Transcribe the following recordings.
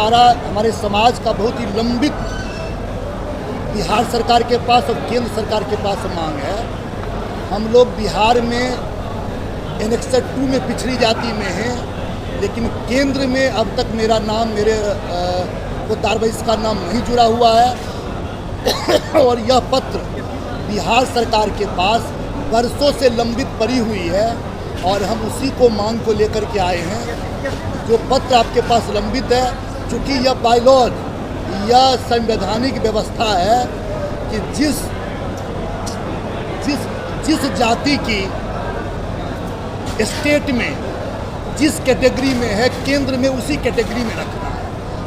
हमारे समाज का बहुत ही लंबित बिहार सरकार के पास और केंद्र सरकार के पास मांग है। हम लोग बिहार में एनेक्सर 2 में पिछड़ी जाति में हैं, लेकिन केंद्र में अब तक मेरा नाम, मेरे पोद्दार वैश्य का नाम नहीं जुड़ा हुआ है। और यह पत्र बिहार सरकार के पास वर्षों से लंबित पड़ी हुई है और हम उसी को मांग को लेकर के आए हैं। जो पत्र आपके पास लंबित है, चूँकि यह बायलॉज, यह संवैधानिक व्यवस्था है कि जिस जाति की स्टेट में जिस कैटेगरी में है, केंद्र में उसी कैटेगरी में रखना है।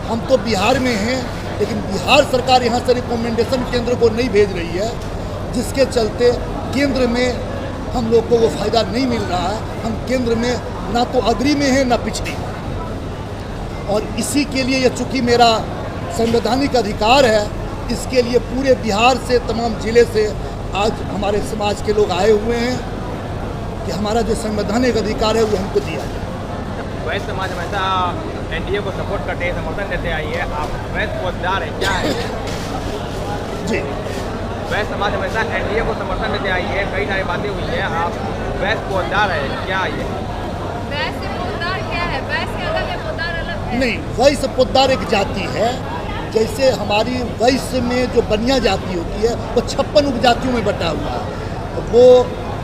हम तो बिहार में हैं, लेकिन बिहार सरकार यहाँ से रिकमेंडेशन केंद्र को नहीं भेज रही है, जिसके चलते केंद्र में हम लोग को वो फ़ायदा नहीं मिल रहा है। हम केंद्र में ना तो अग्री में हैं ना पिछड़ी, और इसी के लिए ये चूँकि मेरा संवैधानिक अधिकार है, इसके लिए पूरे बिहार से, तमाम ज़िले से आज हमारे समाज के लोग आए हुए हैं कि हमारा जो संवैधानिक अधिकार है वो हमको दिया जाए। वैश्य समाज हमेशा एनडीए को सपोर्ट करते हैं, समर्थन देते आई है। आप वैश्य पोद्दार हैं, क्या है? जी, वैश्य समाज हमेशा एनडीए को समर्थन देते आई है, कई सारी बातें हुई हैं। आप वैश्य पोद्दार है, क्या ये? वैश्य पोद्दार क्या है? वैश्य अलग है, पोद्दार अलग है। नहीं, वैश्य पोद्दार एक जाति है। जैसे हमारी वैश्य में जो बनिया जाति होती है वो 56 उपजातियों में बटा हुआ है। वो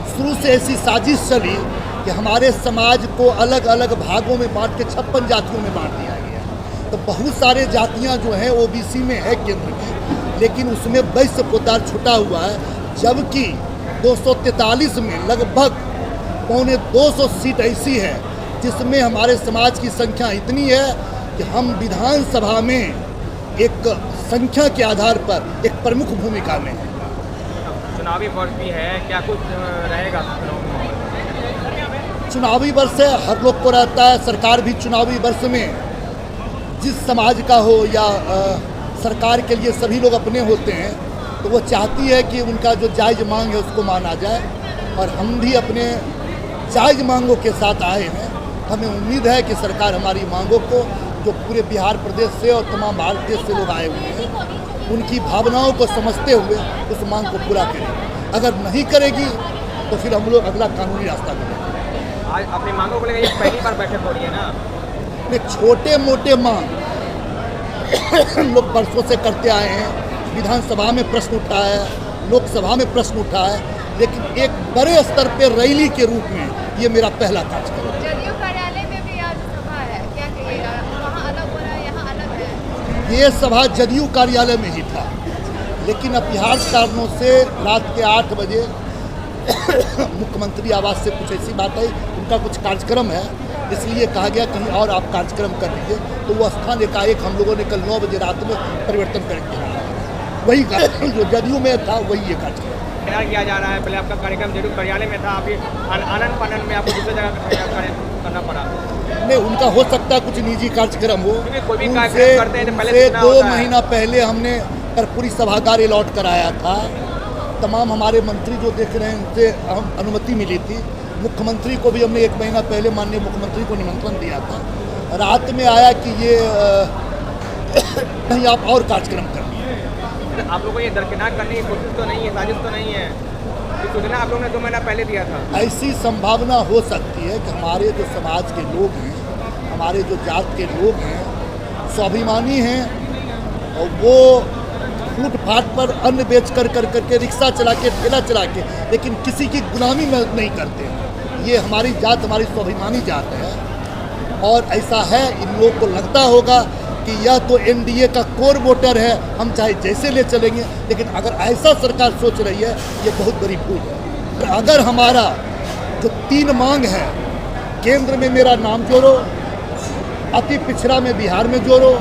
शुरू से ऐसी साजिश चली कि हमारे समाज को अलग अलग भागों में बांट के 56 जातियों में बांट दिया गया। तो बहुत सारे जातियां जो हैं ओबीसी में है केंद्र में, लेकिन उसमें वैश्य पोद्दार छुटा हुआ है। जबकि 243 में लगभग 250 सीट ऐसी है जिसमें हमारे समाज की संख्या इतनी है कि हम विधानसभा में एक संख्या के आधार पर एक प्रमुख भूमिका में है। चुनावी वर्ष भी है, क्या कुछ रहेगा? चुनावी वर्ष है, हर लोग को रहता है। सरकार भी चुनावी वर्ष में जिस समाज का हो या सरकार के लिए सभी लोग अपने होते हैं, तो वो चाहती है कि उनका जो जायज़ मांग है उसको माना जाए, और हम भी अपने जायज़ मांगों के साथ आए हैं। हमें उम्मीद है कि सरकार हमारी मांगों को, जो पूरे बिहार प्रदेश से और तमाम भारत देश से लोग आए हुए हैं, उनकी भावनाओं को समझते हुए उस मांग को पूरा करेगी। अगर नहीं करेगी तो फिर हम लोग अगला कानूनी रास्ता करेंगे। आज अपनी मांगों को लेकर पहली बार बैठक हो रही है ना? छोटे मोटे मांग लोग वर्षों से करते आए हैं। विधानसभा में प्रश्न उठा है, लोकसभा में प्रश्न उठा है, लेकिन एक बड़े स्तर पर रैली के रूप में ये मेरा पहला कार्यक्रम है। जदयू कार्यालय में भी आज सभा है, क्या कहिएगा? वहाँ अलग हो रहा है, यहाँ अलग है। ये सभा जदयू कार्यालय में ही था, लेकिन अभ्यास कारणों से रात के 8 बजे मुख्यमंत्री आवास से कुछ ऐसी बात आई, उनका कुछ कार्यक्रम है, इसलिए कहा गया कहीं और आप कार्यक्रम कर लीजिए। तो वो स्थान एकाएक हम लोगों ने कल 9 बजे रात में परिवर्तन करके वही जो जदयू में था वही ये कार्यक्रम किया जा रहा है। पहले आपका कार्यक्रम जदयू कार्यालय में था, अभी आनंद फानन में आपको दूसरी जगह करना पड़ा। नहीं, उनका हो सकता है कुछ निजी कार्यक्रम हो। कोई भी कार्यक्रम करते हैं तो पहले 2 महीना पहले हमने कर्पूरी सभागार अलॉट कराया था। तमाम हमारे मंत्री जो देख रहे हैं उनसे हम अनुमति मिली थी। मुख्यमंत्री को भी हमने 1 महीना पहले माननीय मुख्यमंत्री को निमंत्रण दिया था। रात में आया कि ये कहीं आप और कार्यक्रम कर लीजिए। आप लोगों को ये दरकिनार करने की कोशिश तो नहीं है, साजिश तो नहीं है? सूचना आप लोगों ने 2 महीना पहले दिया था। ऐसी संभावना हो सकती है कि हमारे जो समाज के लोग हैं, हमारे जो जात के लोग हैं, स्वाभिमानी हैं, और वो फुटपाथ पर अन्न बेच कर करके रिक्शा चला के, ठेला चला के, लेकिन किसी की गुलामी में नहीं करते हैं। ये हमारी जात, हमारी स्वाभिमानी जात है, और ऐसा है। इन लोगों को लगता होगा कि यह तो एनडीए का कोर वोटर है, हम चाहे जैसे ले चलेंगे, लेकिन अगर ऐसा सरकार सोच रही है, ये बहुत बड़ी भूल है। अगर हमारा जो 3 मांग है, केंद्र में मेरा नाम जोड़ो, अति पिछड़ा में बिहार में जोड़ो,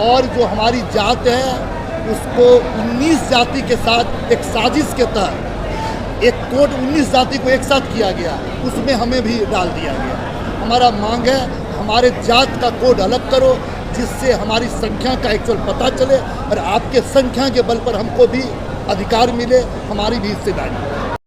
और जो हमारी जात है उसको 19 जाति के साथ एक साजिश के तहत एक कोड 19 जाति को एक साथ किया गया, उसमें हमें भी डाल दिया गया। हमारा मांग है हमारे जात का कोड अलग करो, जिससे हमारी संख्या का एक्चुअल पता चले, और आपके संख्या के बल पर हमको भी अधिकार मिले, हमारी भी हिस्सेदारी।